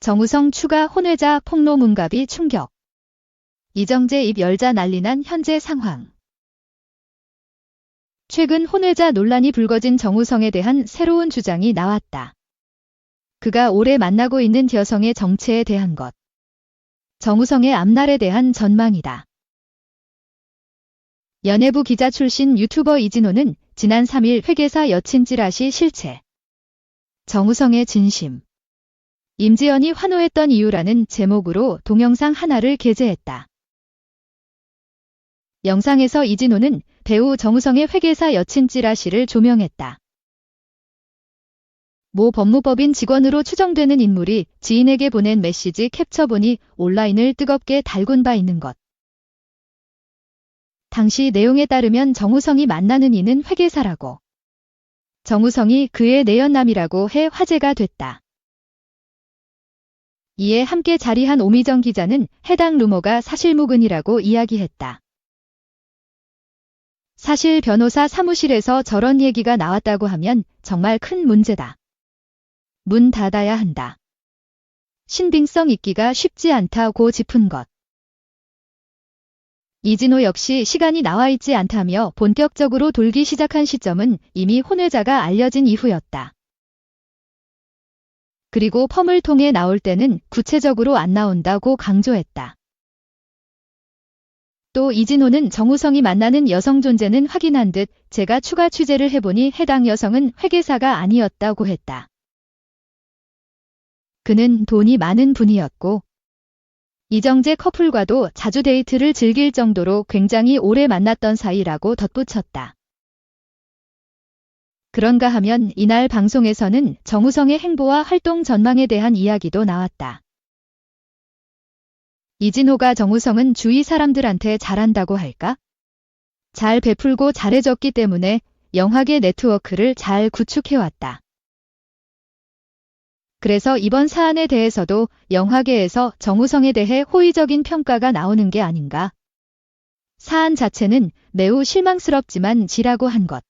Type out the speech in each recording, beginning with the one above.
정우성 추가 혼외자 폭로 문갑이 충격. 이정재 입 열자 난리난 현재 상황. 최근 혼외자 논란이 불거진 정우성에 대한 새로운 주장이 나왔다. 그가 올해 만나고 있는 여성의 정체에 대한 것. 정우성의 앞날에 대한 전망이다. 연예부 기자 출신 유튜버 이진호는 지난 3일 회계사 여친 찌라시 실체. 정우성의 진심. 임지연이 환호했던 이유라는 제목으로 동영상 하나를 게재했다. 영상에서 이진호는 배우 정우성의 회계사 여친 찌라시를 조명했다. 모 법무법인 직원으로 추정되는 인물이 지인에게 보낸 메시지 캡처본이 온라인을 뜨겁게 달군 바 있는 것. 당시 내용에 따르면 정우성이 만나는 이는 회계사라고. 정우성이 그의 내연남이라고 해 화제가 됐다. 이에 함께 자리한 오미정 기자는 해당 루머가 사실무근이라고 이야기했다. 사실 변호사 사무실에서 저런 얘기가 나왔다고 하면 정말 큰 문제다. 문 닫아야 한다. 신빙성 있기가 쉽지 않다고 짚은 것. 이진호 역시 시간이 나와 있지 않다며 본격적으로 돌기 시작한 시점은 이미 혼외자가 알려진 이후였다. 그리고 펌을 통해 나올 때는 구체적으로 안 나온다고 강조했다. 또 이진호는 정우성이 만나는 여성 존재는 확인한 듯 제가 추가 취재를 해보니 해당 여성은 회계사가 아니었다고 했다. 그는 돈이 많은 분이었고 이정재 커플과도 자주 데이트를 즐길 정도로 굉장히 오래 만났던 사이라고 덧붙였다. 그런가 하면 이날 방송에서는 정우성의 행보와 활동 전망에 대한 이야기도 나왔다. 이진호가 정우성은 주위 사람들한테 잘한다고 할까? 잘 베풀고 잘해줬기 때문에 영화계 네트워크를 잘 구축해왔다. 그래서 이번 사안에 대해서도 영화계에서 정우성에 대해 호의적인 평가가 나오는 게 아닌가. 사안 자체는 매우 실망스럽지만 지라고 한 것.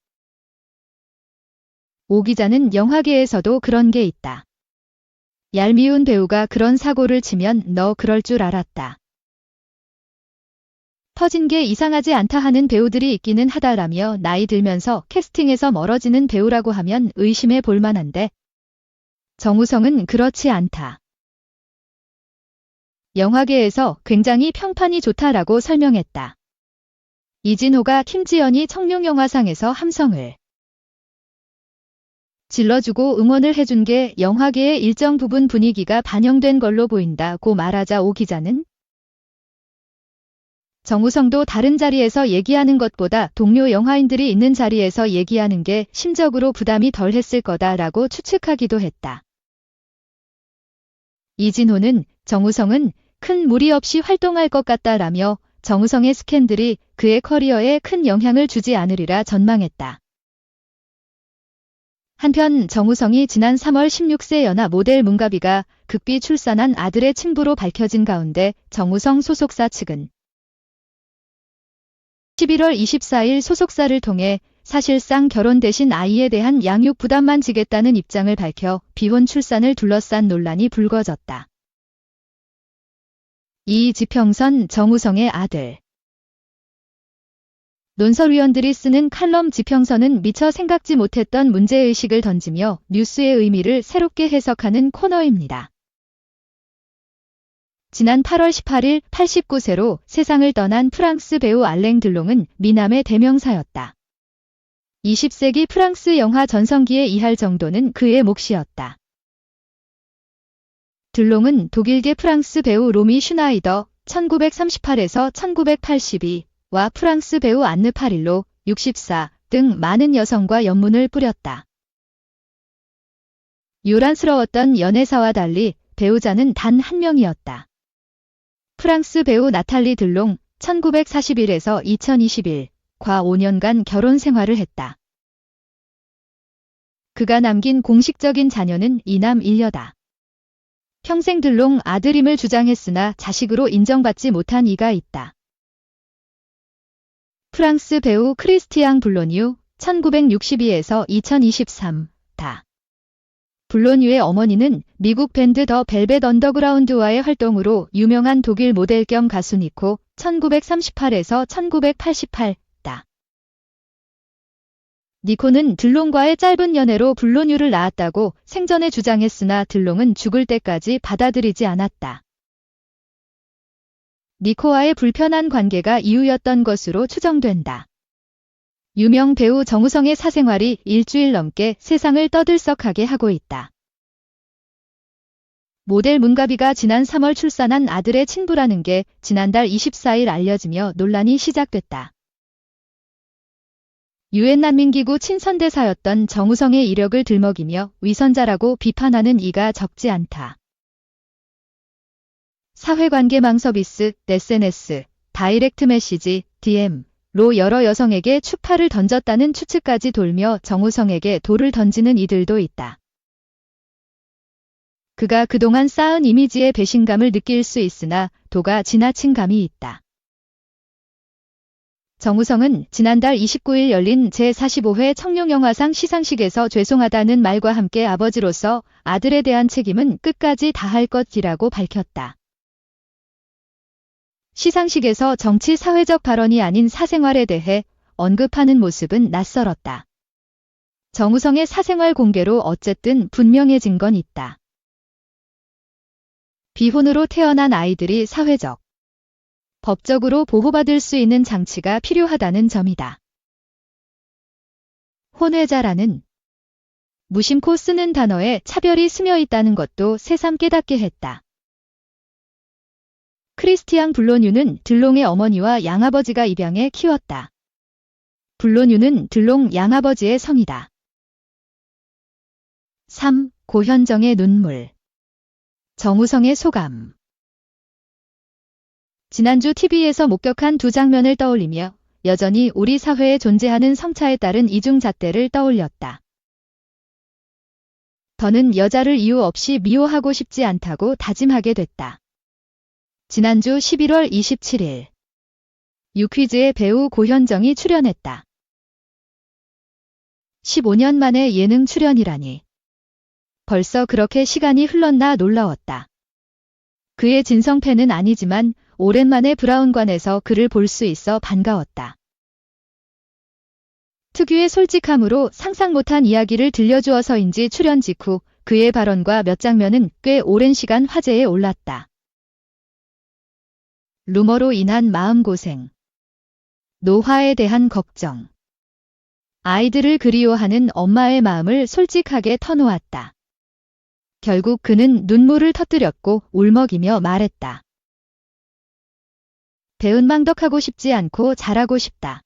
오 기자는 영화계에서도 그런 게 있다. 얄미운 배우가 그런 사고를 치면 너 그럴 줄 알았다. 터진 게 이상하지 않다 하는 배우들이 있기는 하다라며 나이 들면서 캐스팅에서 멀어지는 배우라고 하면 의심해 볼 만한데 정우성은 그렇지 않다. 영화계에서 굉장히 평판이 좋다라고 설명했다. 이진호가 김지연이 청룡영화상에서 함성을 질러주고 응원을 해준 게 영화계의 일정 부분 분위기가 반영된 걸로 보인다고 말하자 오 기자는 정우성도 다른 자리에서 얘기하는 것보다 동료 영화인들이 있는 자리에서 얘기하는 게 심적으로 부담이 덜 했을 거다라고 추측하기도 했다. 이진호는 정우성은 큰 무리 없이 활동할 것 같다라며 정우성의 스캔들이 그의 커리어에 큰 영향을 주지 않으리라 전망했다. 한편 정우성이 지난 3월 16세 연하 모델 문가비가 극비 출산한 아들의 친부로 밝혀진 가운데 정우성 소속사 측은 11월 24일 소속사를 통해 사실상 결혼 대신 아이에 대한 양육 부담만 지겠다는 입장을 밝혀 비혼 출산을 둘러싼 논란이 불거졌다. 이지평선 정우성의 아들. 논설위원들이 쓰는 칼럼 지평선은 미처 생각지 못했던 문제의식을 던지며 뉴스의 의미를 새롭게 해석하는 코너입니다. 지난 8월 18일 89세로 세상을 떠난 프랑스 배우 알랭 들롱은 미남의 대명사였다. 20세기 프랑스 영화 전성기에 이할 정도는 그의 몫이었다. 들롱은 독일계 프랑스 배우 로미 슈나이더 1938에서 1982와 프랑스 배우 안느 파릴로 64 등 많은 여성과 연문을 뿌렸다. 요란스러웠던 연애사와 달리 배우자는 단 한 명이었다. 프랑스 배우 나탈리 들롱 1941에서 2021과 5년간 결혼 생활을 했다. 그가 남긴 공식적인 자녀는 이남 일녀다. 평생 들롱 아들임을 주장했으나 자식으로 인정받지 못한 이가 있다. 프랑스 배우 크리스티앙 블로뉴 1962에서 2023 다. 블론유의 어머니는 미국 밴드 더 벨벳 언더그라운드와의 활동으로 유명한 독일 모델 겸 가수 니코 1938에서 1988다. 니코는 들롱과의 짧은 연애로 블론유를 낳았다고 생전에 주장했으나 들롱은 죽을 때까지 받아들이지 않았다. 니코와의 불편한 관계가 이유였던 것으로 추정된다. 유명 배우 정우성의 사생활이 일주일 넘게 세상을 떠들썩하게 하고 있다. 모델 문가비가 지난 3월 출산한 아들의 친부라는 게 지난달 24일 알려지며 논란이 시작됐다. 유엔 난민기구 친선대사였던 정우성의 이력을 들먹이며 위선자라고 비판하는 이가 적지 않다. 사회관계망 서비스, SNS, 다이렉트 메시지, DM로 여러 여성에게 추파를 던졌다는 추측까지 돌며 정우성에게 돌을 던지는 이들도 있다. 그가 그동안 쌓은 이미지의 배신감을 느낄 수 있으나 도가 지나친 감이 있다. 정우성은 지난달 29일 열린 제45회 청룡영화상 시상식에서 죄송하다는 말과 함께 아버지로서 아들에 대한 책임은 끝까지 다할 것이라고 밝혔다. 시상식에서 정치 사회적 발언이 아닌 사생활에 대해 언급하는 모습은 낯설었다. 정우성의 사생활 공개로 어쨌든 분명해진 건 있다. 비혼으로 태어난 아이들이 사회적, 법적으로 보호받을 수 있는 장치가 필요하다는 점이다. 혼외자라는 무심코 쓰는 단어에 차별이 스며 있다는 것도 새삼 깨닫게 했다. 크리스티앙 블론유는 들롱의 어머니와 양아버지가 입양해 키웠다. 블론유는 들롱 양아버지의 성이다. 3. 고현정의 눈물. 정우성의 소감. 지난주 TV에서 목격한 두 장면을 떠올리며 여전히 우리 사회에 존재하는 성차에 따른 이중잣대를 떠올렸다. 더는 여자를 이유 없이 미워하고 싶지 않다고 다짐하게 됐다. 지난주 11월 27일 유퀴즈에 배우 고현정이 출연했다. 15년 만에 예능 출연이라니. 벌써 그렇게 시간이 흘렀나 놀라웠다. 그의 진성 팬은 아니지만 오랜만에 브라운관에서 그를 볼 수 있어 반가웠다. 특유의 솔직함으로 상상 못한 이야기를 들려주어서인지 출연 직후 그의 발언과 몇 장면은 꽤 오랜 시간 화제에 올랐다. 루머로 인한 마음고생, 노화에 대한 걱정, 아이들을 그리워하는 엄마의 마음을 솔직하게 터놓았다. 결국 그는 눈물을 터뜨렸고 울먹이며 말했다. 배은망덕하고 싶지 않고 잘하고 싶다.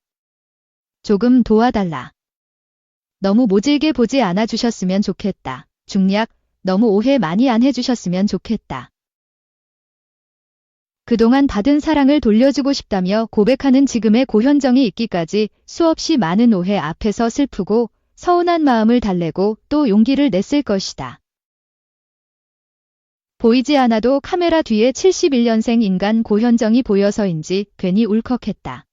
조금 도와달라. 너무 모질게 보지 않아 주셨으면 좋겠다. 중략, 너무 오해 많이 안 해주셨으면 좋겠다. 그동안 받은 사랑을 돌려주고 싶다며 고백하는 지금의 고현정이 있기까지 수없이 많은 오해 앞에서 슬프고 서운한 마음을 달래고 또 용기를 냈을 것이다. 보이지 않아도 카메라 뒤에 71년생 인간 고현정이 보여서인지 괜히 울컥했다.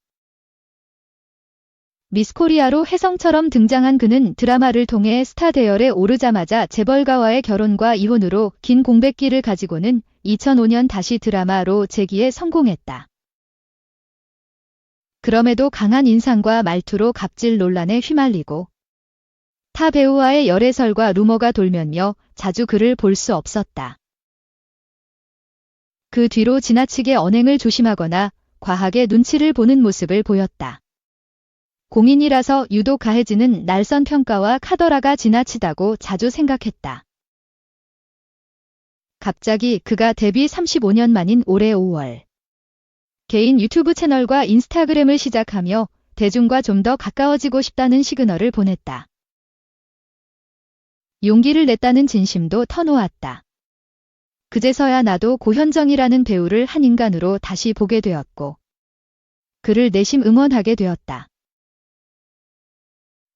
미스코리아로 혜성처럼 등장한 그는 드라마를 통해 스타 대열에 오르자마자 재벌가와의 결혼과 이혼으로 긴 공백기를 가지고는 2005년 다시 드라마로 재기에 성공했다. 그럼에도 강한 인상과 말투로 갑질 논란에 휘말리고 타 배우와의 열애설과 루머가 돌면서 자주 그를 볼 수 없었다. 그 뒤로 지나치게 언행을 조심하거나 과하게 눈치를 보는 모습을 보였다. 공인이라서 유독 가해지는 날선 평가와 카더라가 지나치다고 자주 생각했다. 갑자기 그가 데뷔 35년 만인 올해 5월 개인 유튜브 채널과 인스타그램을 시작하며 대중과 좀 더 가까워지고 싶다는 시그널을 보냈다. 용기를 냈다는 진심도 터놓았다. 그제서야 나도 고현정이라는 배우를 한 인간으로 다시 보게 되었고 그를 내심 응원하게 되었다.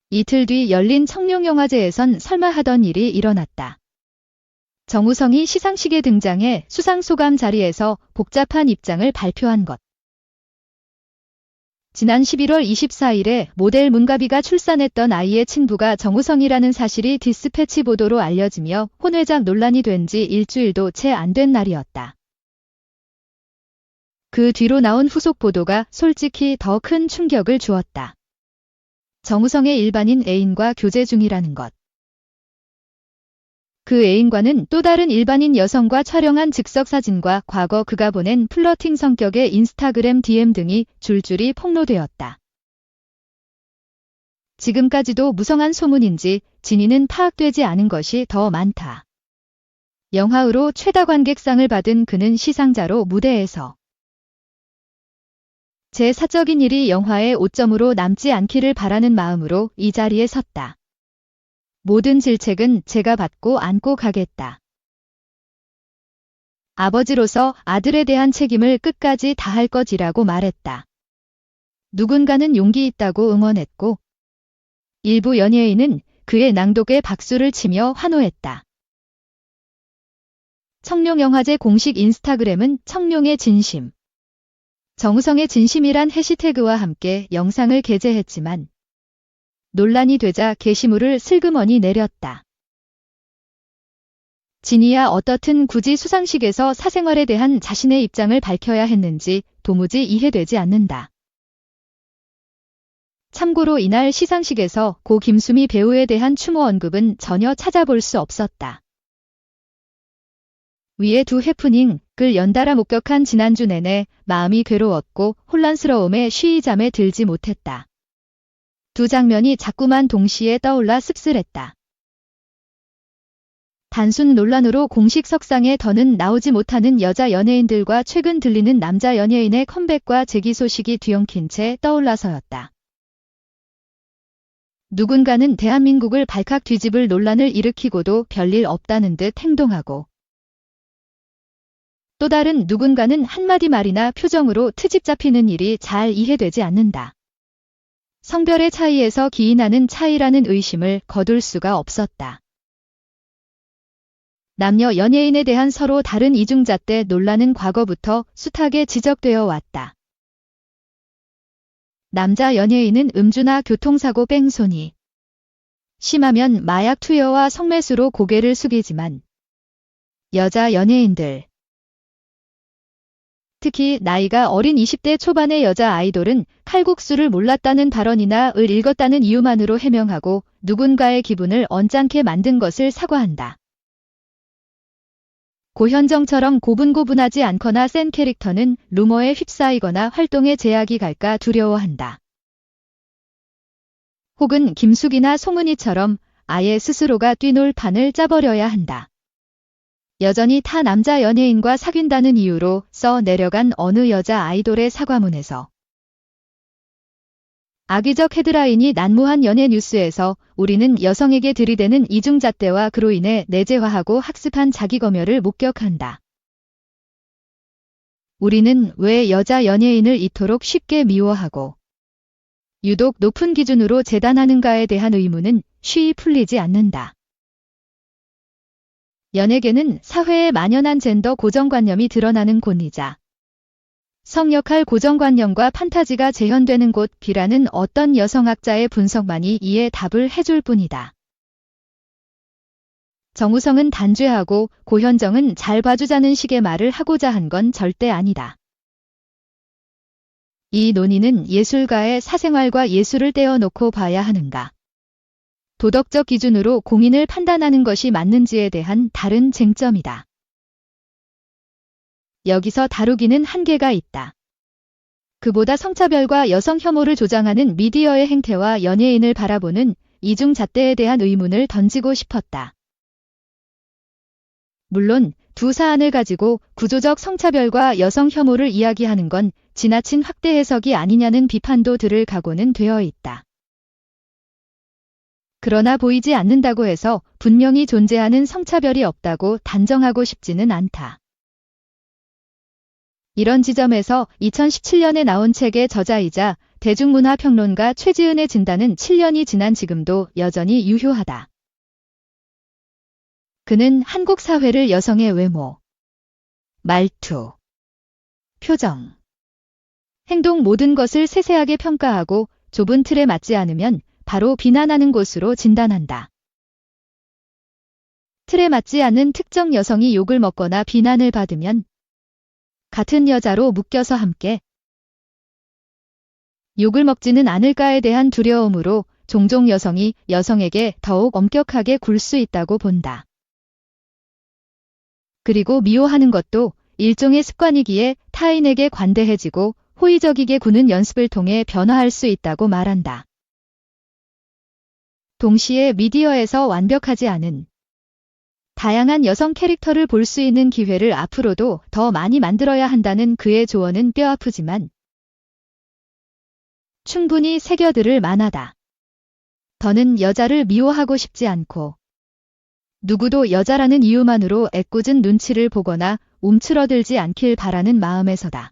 이틀 뒤 열린 청룡영화제에선 설마 하던 일이 일어났다. 정우성이 시상식에 등장해 수상소감 자리에서 복잡한 입장을 발표한 것. 지난 11월 24일에 모델 문가비가 출산했던 아이의 친부가 정우성이라는 사실이 디스패치 보도로 알려지며 혼외작 논란이 된 지 일주일도 채 안 된 날이었다. 그 뒤로 나온 후속 보도가 솔직히 더 큰 충격을 주었다. 정우성의 일반인 애인과 교제 중이라는 것. 그 애인과는 또 다른 일반인 여성과 촬영한 즉석 사진과 과거 그가 보낸 플러팅 성격의 인스타그램 DM 등이 줄줄이 폭로되었다. 지금까지도 무성한 소문인지 진위는 파악되지 않은 것이 더 많다. 영화으로 최다 관객상을 받은 그는 시상자로 무대에서 제 사적인 일이 영화의 오점으로 남지 않기를 바라는 마음으로 이 자리에 섰다. 모든 질책은 제가 받고 안고 가겠다. 아버지로서 아들에 대한 책임을 끝까지 다할 것이라고 말했다. 누군가는 용기 있다고 응원했고 일부 연예인은 그의 낭독에 박수를 치며 환호했다. 청룡영화제 공식 인스타그램은 청룡의 진심, 정우성의 진심이란 해시태그와 함께 영상을 게재했지만 논란이 되자 게시물을 슬그머니 내렸다. 진이야 어떻든 굳이 수상식에서 사생활에 대한 자신의 입장을 밝혀야 했는지 도무지 이해되지 않는다. 참고로 이날 시상식에서 고 김수미 배우에 대한 추모 언급은 전혀 찾아볼 수 없었다. 위의 두 해프닝을 연달아 목격한 지난주 내내 마음이 괴로웠고 혼란스러움에 쉬이 잠에 들지 못했다. 두 장면이 자꾸만 동시에 떠올라 씁쓸했다. 단순 논란으로 공식 석상에 더는 나오지 못하는 여자 연예인들과 최근 들리는 남자 연예인의 컴백과 재기 소식이 뒤엉킨 채 떠올라서였다. 누군가는 대한민국을 발칵 뒤집을 논란을 일으키고도 별일 없다는 듯 행동하고 또 다른 누군가는 한마디 말이나 표정으로 트집 잡히는 일이 잘 이해되지 않는다. 성별의 차이에서 기인하는 차이라는 의심을 거둘 수가 없었다. 남녀 연예인에 대한 서로 다른 이중잣대 논란은 과거부터 숱하게 지적되어 왔다. 남자 연예인은 음주나 교통사고 뺑소니, 심하면 마약 투여와 성매수로 고개를 숙이지만 여자 연예인들, 특히 나이가 어린 20대 초반의 여자 아이돌은 칼국수를 몰랐다는 발언이나 을 읽었다는 이유만으로 해명하고 누군가의 기분을 언짢게 만든 것을 사과한다. 고현정처럼 고분고분하지 않거나 센 캐릭터는 루머에 휩싸이거나 활동에 제약이 갈까 두려워한다. 혹은 김숙이나 송은이처럼 아예 스스로가 뛰놀 판을 짜버려야 한다. 여전히 타 남자 연예인과 사귄다는 이유로 써 내려간 어느 여자 아이돌의 사과문에서 악의적 헤드라인이 난무한 연예 뉴스에서 우리는 여성에게 들이대는 이중잣대와 그로 인해 내재화하고 학습한 자기검열을 목격한다. 우리는 왜 여자 연예인을 이토록 쉽게 미워하고 유독 높은 기준으로 재단하는가에 대한 의문은 쉬이 풀리지 않는다. 연예계는 사회에 만연한 젠더 고정관념이 드러나는 곳이자 성역할 고정관념과 판타지가 재현되는 곳이라는 어떤 여성학자의 분석만이 이에 답을 해줄 뿐이다. 정우성은 단죄하고 고현정은 잘 봐주자는 식의 말을 하고자 한 건 절대 아니다. 이 논의는 예술가의 사생활과 예술을 떼어놓고 봐야 하는가, 도덕적 기준으로 공인을 판단하는 것이 맞는지에 대한 다른 쟁점이다. 여기서 다루기는 한계가 있다. 그보다 성차별과 여성 혐오를 조장하는 미디어의 행태와 연예인을 바라보는 이중잣대에 대한 의문을 던지고 싶었다. 물론 두 사안을 가지고 구조적 성차별과 여성 혐오를 이야기하는 건 지나친 확대 해석이 아니냐는 비판도 들을 각오는 되어 있다. 그러나 보이지 않는다고 해서 분명히 존재하는 성차별이 없다고 단정하고 싶지는 않다. 이런 지점에서 2017년에 나온 책의 저자이자 대중문화평론가 최지은의 진단은 7년이 지난 지금도 여전히 유효하다. 그는 한국 사회를 여성의 외모, 말투, 표정, 행동 모든 것을 세세하게 평가하고 좁은 틀에 맞지 않으면 바로 비난하는 것으로 진단한다. 틀에 맞지 않는 특정 여성이 욕을 먹거나 비난을 받으면 같은 여자로 묶여서 함께 욕을 먹지는 않을까에 대한 두려움으로 종종 여성이 여성에게 더욱 엄격하게 굴 수 있다고 본다. 그리고 미워하는 것도 일종의 습관이기에 타인에게 관대해지고 호의적이게 구는 연습을 통해 변화할 수 있다고 말한다. 동시에 미디어에서 완벽하지 않은 다양한 여성 캐릭터를 볼 수 있는 기회를 앞으로도 더 많이 만들어야 한다는 그의 조언은 뼈아프지만 충분히 새겨들을 만하다. 더는 여자를 미워하고 싶지 않고 누구도 여자라는 이유만으로 애꿎은 눈치를 보거나 움츠러들지 않길 바라는 마음에서다.